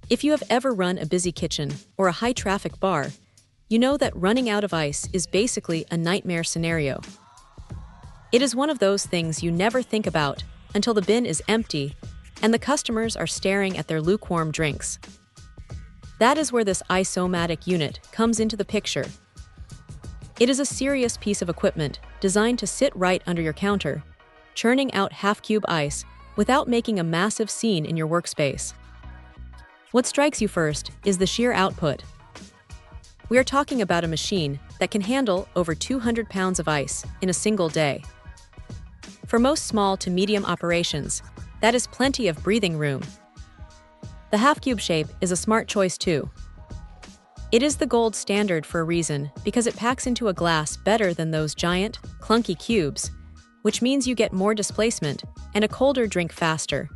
If you have ever run a busy kitchen or a high-traffic bar, you know that running out of ice is basically a nightmare scenario. It is one of those things you never think about until the bin is empty and the customers are staring at their lukewarm drinks. That is where this Ice-O-Matic unit comes into the picture. It is a serious piece of equipment designed to sit right under your counter, churning out half-cube ice without making a massive scene in your workspace. What strikes you first is the sheer output. We are talking about a machine that can handle over 200 pounds of ice in a single day. For most small to medium operations, that is plenty of breathing room. The half-cube shape is a smart choice too. It is the gold standard for a reason because it packs into a glass better than those giant, clunky cubes, which means you get more displacement and a colder drink faster.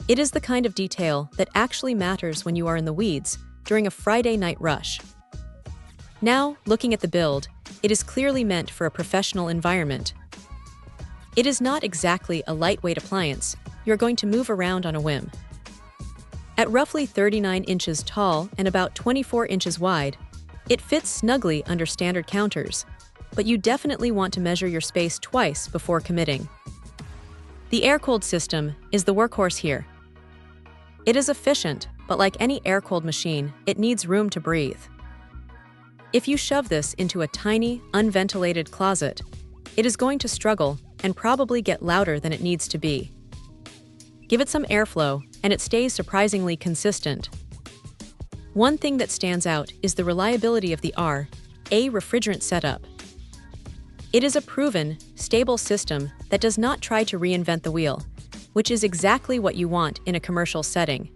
It is the kind of detail that actually matters when you are in the weeds during a Friday night rush. Now, looking at the build, it is clearly meant for a professional environment. It is not exactly a lightweight appliance you're going to move around on a whim. At roughly 39 inches tall and about 24 inches wide, it fits snugly under standard counters, but you definitely want to measure your space twice before committing. The air-cooled system is the workhorse here. It is efficient, but like any air-cooled machine, it needs room to breathe. If you shove this into a tiny, unventilated closet, it is going to struggle and probably get louder than it needs to be. Give it some airflow, and it stays surprisingly consistent. One thing that stands out is the reliability of the RA refrigerant setup. It is a proven, stable system that does not try to reinvent the wheel, which is exactly what you want in a commercial setting.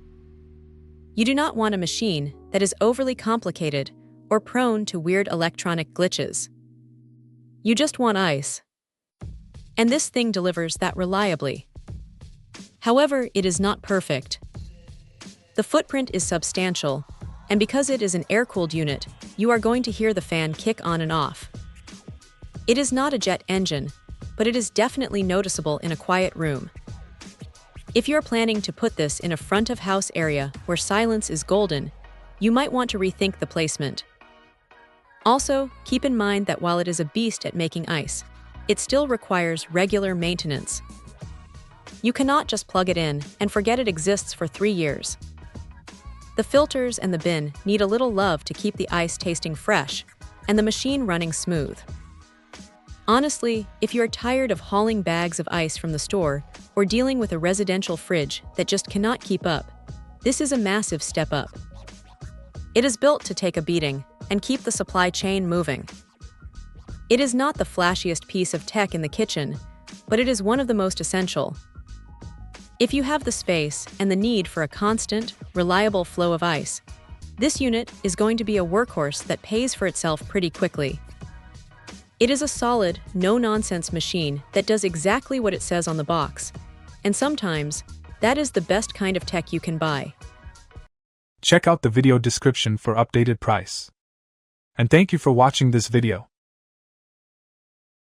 You do not want a machine that is overly complicated or prone to weird electronic glitches. You just want ice. And this thing delivers that reliably. However, it is not perfect. The footprint is substantial, and because it is an air-cooled unit, you are going to hear the fan kick on and off. It is not a jet engine, but it is definitely noticeable in a quiet room. If you're planning to put this in a front-of-house area where silence is golden, you might want to rethink the placement. Also, keep in mind that while it is a beast at making ice, it still requires regular maintenance. You cannot just plug it in and forget it exists for 3 years. The filters and the bin need a little love to keep the ice tasting fresh and the machine running smooth. Honestly, if you are tired of hauling bags of ice from the store or dealing with a residential fridge that just cannot keep up, this is a massive step up. It is built to take a beating and keep the supply chain moving. It is not the flashiest piece of tech in the kitchen, but it is one of the most essential. If you have the space and the need for a constant, reliable flow of ice, this unit is going to be a workhorse that pays for itself pretty quickly. It is a solid, no-nonsense machine that does exactly what it says on the box, and sometimes, that is the best kind of tech you can buy. Check out the video description for updated price. And thank you for watching this video.